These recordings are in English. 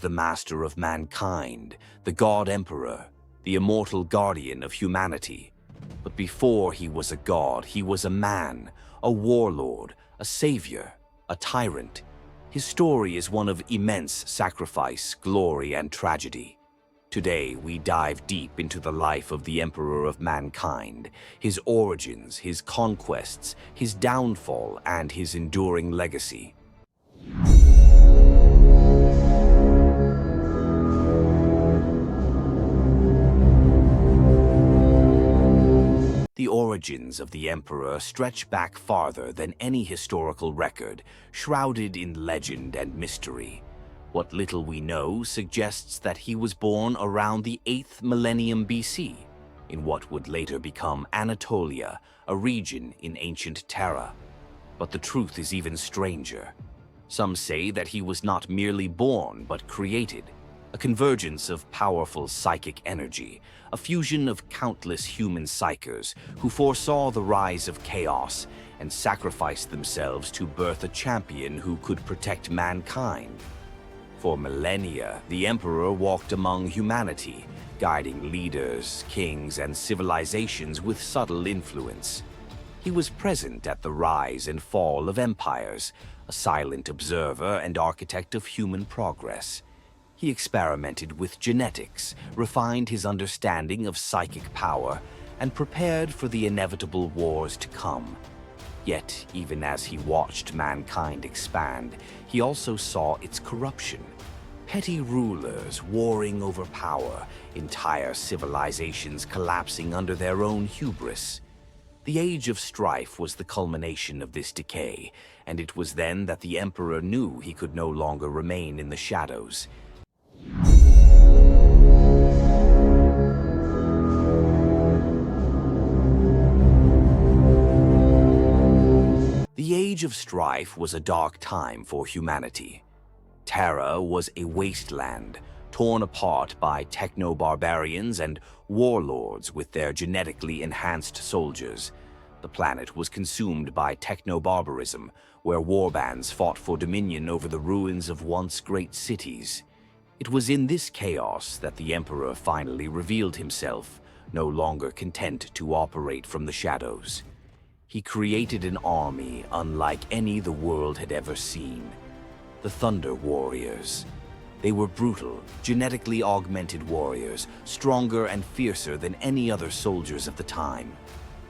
the master of mankind, the God Emperor, the immortal guardian of humanity. But before he was a god, he was a man, a warlord, a savior, a tyrant. His story is one of immense sacrifice, glory, and tragedy. Today, we dive deep into the life of the Emperor of Mankind, his origins, his conquests, his downfall, and his enduring legacy. The origins of the Emperor stretch back farther than any historical record, shrouded in legend and mystery. What little we know suggests that he was born around the 8th millennium BC, in what would later become Anatolia, a region in ancient Terra. But the truth is even stranger. Some say that he was not merely born, but created, a convergence of powerful psychic energy, a fusion of countless human psychers who foresaw the rise of chaos and sacrificed themselves to birth a champion who could protect mankind. For millennia, the Emperor walked among humanity, guiding leaders, kings, and civilizations with subtle influence. He was present at the rise and fall of empires, a silent observer and architect of human progress. He experimented with genetics, refined his understanding of psychic power, and prepared for the inevitable wars to come. Yet, even as he watched mankind expand, he also saw its corruption. Petty rulers warring over power, entire civilizations collapsing under their own hubris. The Age of Strife was the culmination of this decay, and it was then that the Emperor knew he could no longer remain in the shadows. The Age of Strife was a dark time for humanity. Terra was a wasteland, torn apart by techno-barbarians and warlords with their genetically enhanced soldiers. The planet was consumed by techno-barbarism, where warbands fought for dominion over the ruins of once great cities. It was in this chaos that the Emperor finally revealed himself, no longer content to operate from the shadows. He created an army unlike any the world had ever seen. The Thunder Warriors. They were brutal, genetically augmented warriors, stronger and fiercer than any other soldiers of the time.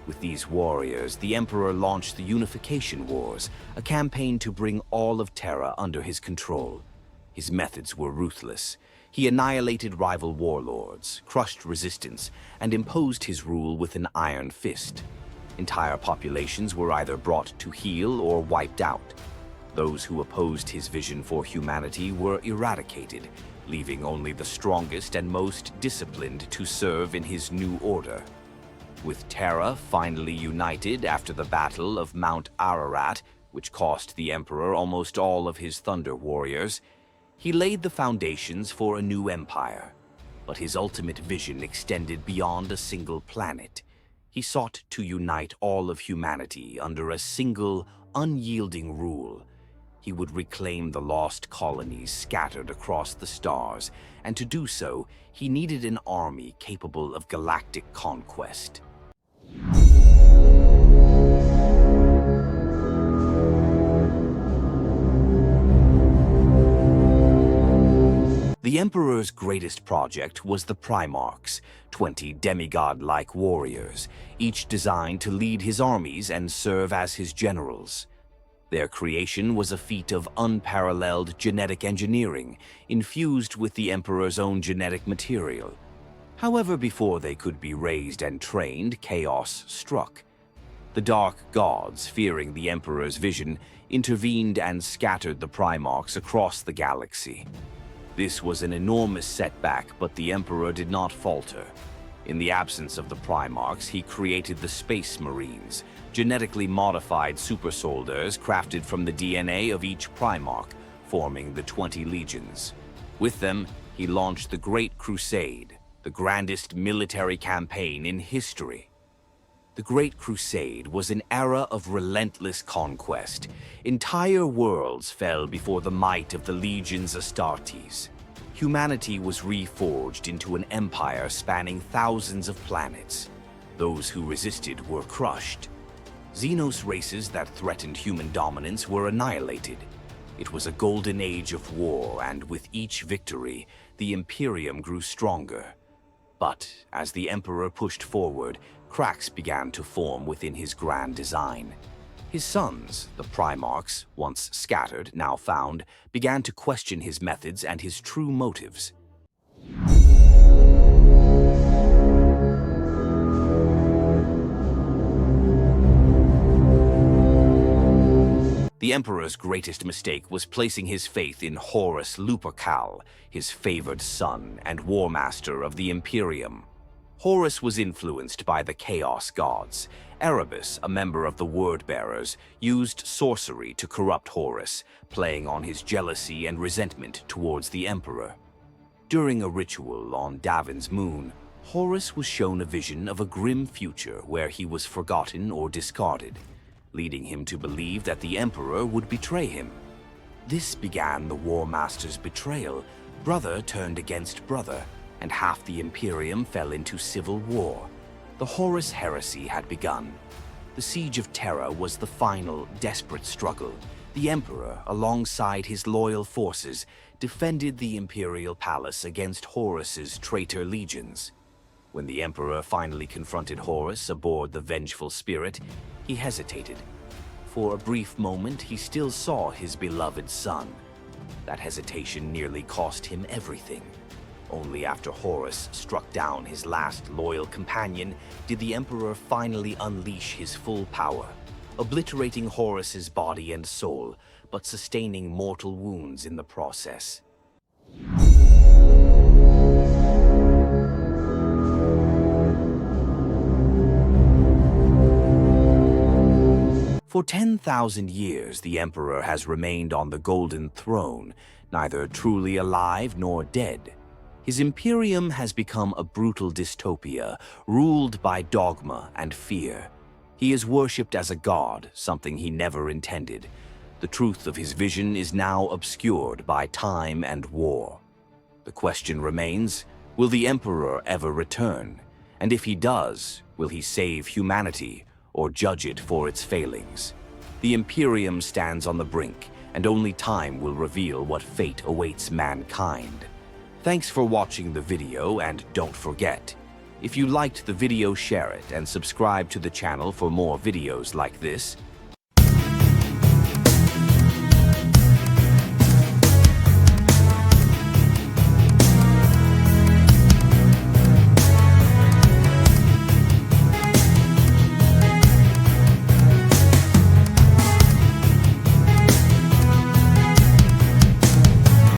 With these warriors, the Emperor launched the Unification Wars, a campaign to bring all of Terra under his control. His methods were ruthless. He annihilated rival warlords, crushed resistance, and imposed his rule with an iron fist. Entire populations were either brought to heel or wiped out. Those who opposed his vision for humanity were eradicated, leaving only the strongest and most disciplined to serve in his new order. With Terra finally united after the Battle of Mount Ararat, which cost the Emperor almost all of his Thunder Warriors, he laid the foundations for a new empire. But his ultimate vision extended beyond a single planet. He sought to unite all of humanity under a single, unyielding rule. He would reclaim the lost colonies scattered across the stars, and to do so, he needed an army capable of galactic conquest. The Emperor's greatest project was the Primarchs, 20 demigod-like warriors, each designed to lead his armies and serve as his generals. Their creation was a feat of unparalleled genetic engineering, infused with the Emperor's own genetic material. However, before they could be raised and trained, chaos struck. The Dark Gods, fearing the Emperor's vision, intervened and scattered the Primarchs across the galaxy. This was an enormous setback, but the Emperor did not falter. In the absence of the Primarchs, he created the Space Marines, genetically modified super soldiers crafted from the DNA of each Primarch, forming the 20 legions. With them, he launched the Great Crusade, the grandest military campaign in history. The Great Crusade was an era of relentless conquest. Entire worlds fell before the might of the legions Astartes. humanity was reforged into an empire spanning thousands of planets. Those who resisted were crushed. Xenos races that threatened human dominance were annihilated. It was a golden age of war, and with each victory, the Imperium grew stronger. But as the Emperor pushed forward, cracks began to form within his grand design. His sons, the Primarchs, once scattered, now found, began to question his methods and his true motives. The Emperor's greatest mistake was placing his faith in Horus Lupercal, his favored son and war master of the Imperium. Horus was influenced by the Chaos Gods. Erebus, a member of the Word-Bearers, used sorcery to corrupt Horus, playing on his jealousy and resentment towards the Emperor. During a ritual on Davin's moon, Horus was shown a vision of a grim future where he was forgotten or discarded, leading him to believe that the Emperor would betray him. This began the War Master's betrayal. Brother turned against brother, and half the Imperium fell into civil war. The Horus heresy had begun. The Siege of Terra was the final, desperate struggle. The Emperor, alongside his loyal forces, defended the Imperial Palace against Horus's traitor legions. When the Emperor finally confronted Horus aboard the Vengeful Spirit, he hesitated. For a brief moment, he still saw his beloved son. That hesitation nearly cost him everything. Only after Horus struck down his last loyal companion did the Emperor finally unleash his full power, obliterating Horus's body and soul, but sustaining mortal wounds in the process. For 10,000 years, the Emperor has remained on the Golden Throne, neither truly alive nor dead. His Imperium has become a brutal dystopia, ruled by dogma and fear. He is worshipped as a god, something he never intended. The truth of his vision is now obscured by time and war. The question remains, will the Emperor ever return? And if he does, will he save humanity or judge it for its failings? The Imperium stands on the brink, and only time will reveal what fate awaits mankind. Thanks for watching the video, and don't forget, if you liked the video, share it and subscribe to the channel for more videos like this.